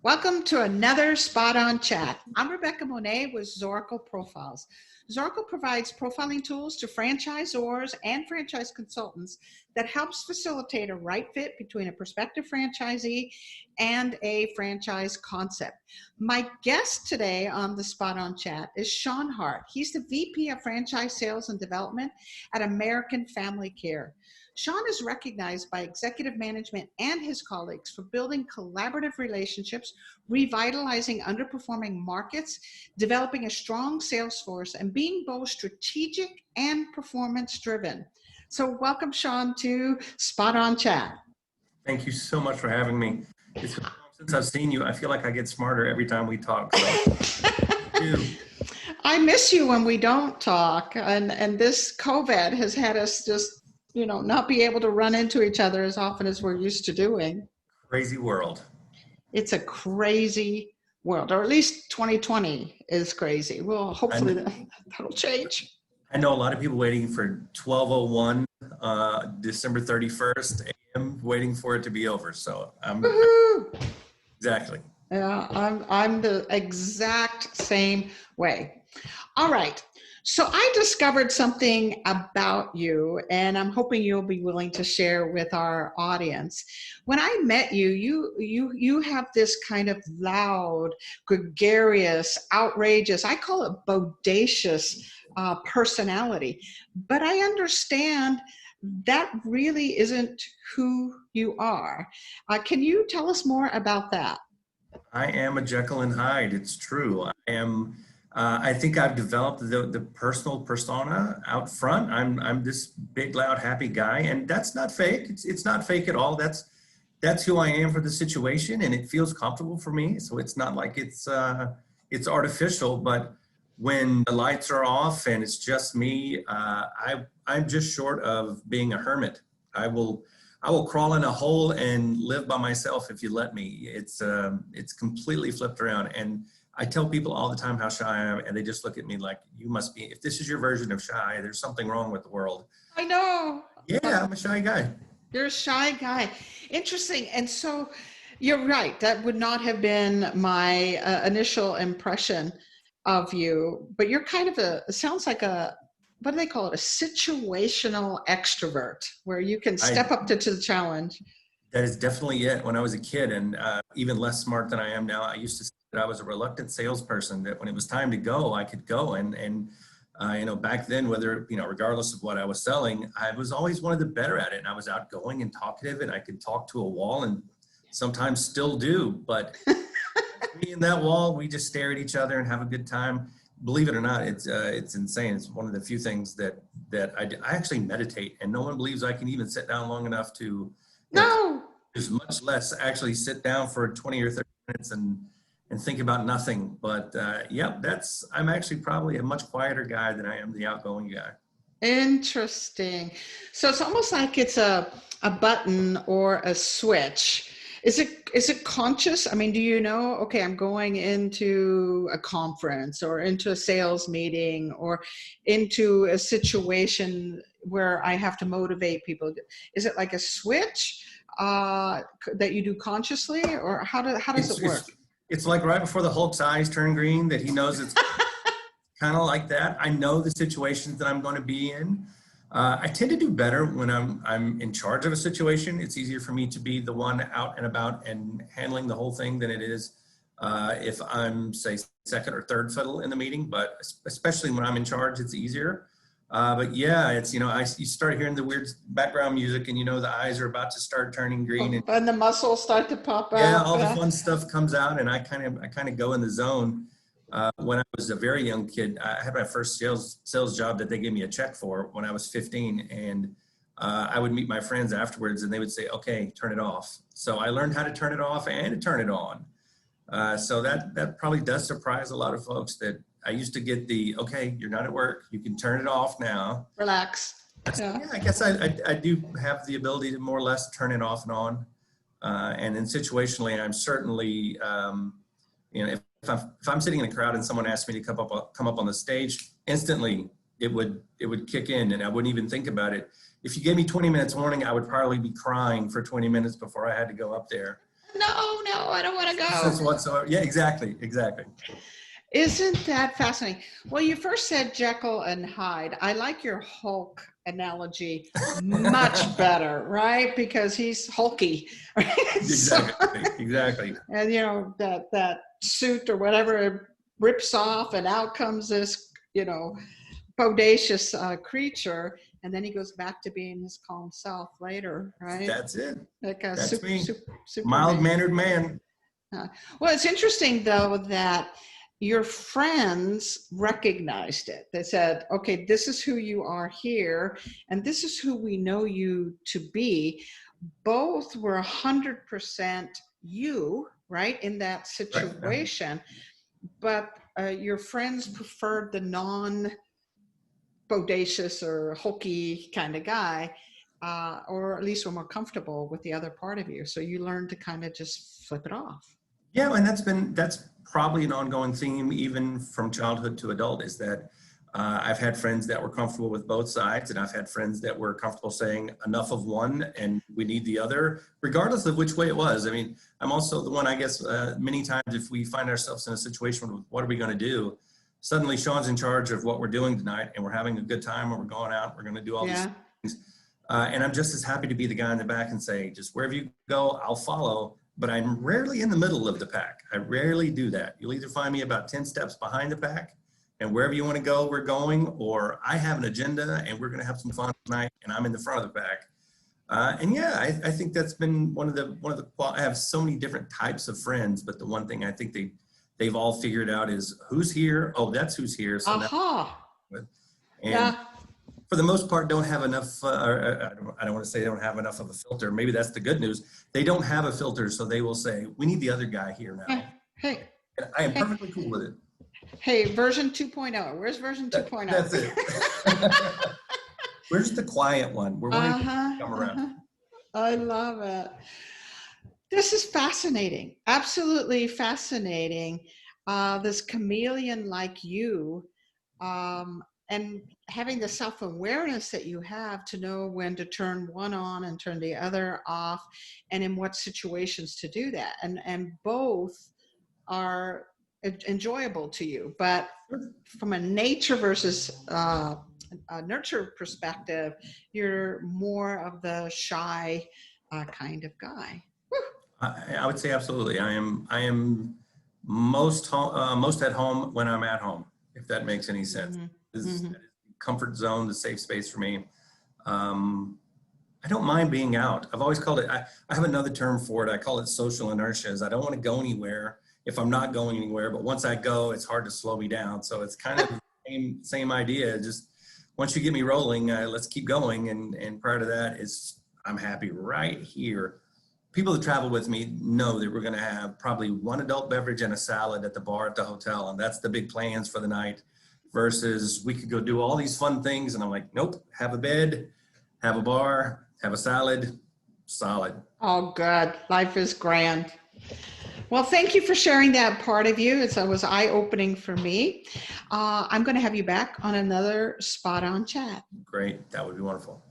Welcome to another Spot On Chat. I'm Rebecca Monet with Zorakle Profiles. Zorakle provides profiling tools to franchisors and franchise consultants that helps facilitate a right fit between a prospective franchisee and a franchise concept. My guest today on the Spot On Chat is Sean Hart. He's the VP of Franchise Sales and Development at American Family Care. Sean is recognized by executive management and his colleagues for building collaborative relationships, revitalizing underperforming markets, developing a strong sales force, and being both strategic and performance-driven. So welcome, Sean, to Spot On Chat. Thank you so much for having me. It's been long since I've seen you. I feel like I get smarter every time we talk. So. I miss you when we don't talk, and this COVID has had us just not be able to run into each other as often as we're used to doing. Crazy world. It's a crazy world, or at least 2020 is crazy. Well, hopefully that'll change. I know a lot of people waiting for 12:01, December 31st a.m., waiting for it to be over. So I'm exactly. Yeah, I'm the exact same way. All right. So I discovered something about you, and I'm hoping you'll be willing to share with our audience. When I met you, you have this kind of loud, gregarious, outrageous, I call it bodacious personality. But I understand that really isn't who you are. Can you tell us more about that? I am a Jekyll and Hyde. It's true. I think I've developed the personal persona out front. I'm this big, loud, happy guy, and that's not fake. It's not fake at all. That's who I am for the situation, and it feels comfortable for me. So it's not like it's artificial. But when the lights are off and it's just me, I'm just short of being a hermit. I will crawl in a hole and live by myself if you let me. It's completely flipped around. And I tell people all the time how shy I am, and they just look at me like, you must be, if this is your version of shy, there's something wrong with the world. I know. Yeah, I'm a shy guy. You're a shy guy. Interesting. And so you're right. That would not have been my initial impression of you, but you're kind of it sounds like what do they call it? A situational extrovert, where you can step up to the challenge. That is definitely it. When I was a kid, and even less smart than I am now, I used to say that I was a reluctant salesperson, that when it was time to go, I could go. And back then, regardless of what I was selling, I was always one of the better at it. And I was outgoing and talkative, and I could talk to a wall, and sometimes still do. But me and that wall, we just stare at each other and have a good time. Believe it or not, it's insane. It's one of the few things that I actually meditate, and no one believes I can even sit down long enough to. No. There's much less actually sit down for 20 or 30 minutes and think about nothing. But I'm actually probably a much quieter guy than I am the outgoing guy. Interesting. So it's almost like it's a button or a switch. Is it conscious? I mean, do you know, okay, I'm going into a conference or into a sales meeting or into a situation where I have to motivate people? Is it like a switch that you do consciously, or how does it work? It's like right before the Hulk's eyes turn green, that he knows it's kind of like that. I know the situations that I'm going to be in. I tend to do better when I'm in charge of a situation. It's easier for me to be the one out and about and handling the whole thing than it is if I'm, say, second or third fiddle in the meeting. But especially when I'm in charge, it's easier. But yeah, it's, you start hearing the weird background music, and the eyes are about to start turning green, and the muscles start to pop out. Yeah, all the fun stuff comes out, and I kind of go in the zone. When I was a very young kid, I had my first sales job that they gave me a check for when I was 15, and I would meet my friends afterwards, and they would say, "Okay, turn it off." So I learned how to turn it off and to turn it on. So that probably does surprise a lot of folks, that I used to get the, okay, you're not at work, you can turn it off now. Relax. Yeah, I guess I do have the ability to more or less turn it off and on. And then situationally, I'm certainly, if I'm sitting in a crowd and someone asks me to come up on the stage, instantly it would kick in, and I wouldn't even think about it. If you gave me 20 minutes warning, I would probably be crying for 20 minutes before I had to go up there. No, no, I don't want to Sense go. whatsoever. Yeah, exactly. Isn't that fascinating? Well, you first said Jekyll and Hyde. I like your Hulk analogy much better, right? Because he's hulky, right? Exactly. And that suit or whatever rips off, and out comes this, bodacious creature, and then he goes back to being his calm self later, right? That's it. Like a That's me. Superman. Mild-mannered man. Well, it's interesting though that your friends recognized it. They said, okay, this is who you are here, and this is who we know you to be. Both were 100% you, right, in that situation. Right. But your friends preferred the non-bodacious or hulky kind of guy, or at least were more comfortable with the other part of you. So you learned to kind of just flip it off. Yeah, and that's probably an ongoing theme even from childhood to adult, is that I've had friends that were comfortable with both sides, and I've had friends that were comfortable saying enough of one and we need the other, regardless of which way it was. I mean, I'm also the one, I guess, many times if we find ourselves in a situation with what are we going to do, suddenly Sean's in charge of what we're doing tonight, and we're having a good time, and we're going out, we're going to do all these things. And I'm just as happy to be the guy in the back and say, just wherever you go, I'll follow. But I'm rarely in the middle of the pack. I rarely do that. You'll either find me about 10 steps behind the pack, and wherever you want to go, we're going, or I have an agenda and we're going to have some fun tonight, and I'm in the front of the pack. And yeah, I think that's been one of the, I have so many different types of friends, but the one thing I think they've all figured out is who's here. Oh, that's who's here. So and for the most part, don't have enough, I don't want to say they don't have enough of a filter. Maybe that's the good news. They don't have a filter, so they will say, we need the other guy here now. Hey. And I am perfectly cool with it. Hey, version 2.0. Where's version 2.0? That's it. Where's the quiet one? We're waiting to come around. I love it. This is fascinating. Absolutely fascinating. This chameleon like you, and having the self-awareness that you have to know when to turn one on and turn the other off, and in what situations to do that. And both are enjoyable to you, but from a nature versus a nurture perspective, you're more of the shy kind of guy. I would say absolutely. I am most at home when I'm at home, if that makes any sense. This is the comfort zone, the safe space for me. I don't mind being out. I've always called it, I have another term for it. I call it social inertia. I don't want to go anywhere if I'm not going anywhere, but once I go, it's hard to slow me down. So it's kind of the same idea. Just once you get me rolling, let's keep going. And prior to that, I'm happy right here. People that travel with me know that we're going to have probably one adult beverage and a salad at the bar at the hotel. And that's the big plans for the night, versus we could go do all these fun things. And I'm like, nope, have a bed, have a bar, have a salad, solid. Oh, good. Life is grand. Well, thank you for sharing that part of you. It was eye-opening for me. I'm going to have you back on another Spot On Chat. Great. That would be wonderful.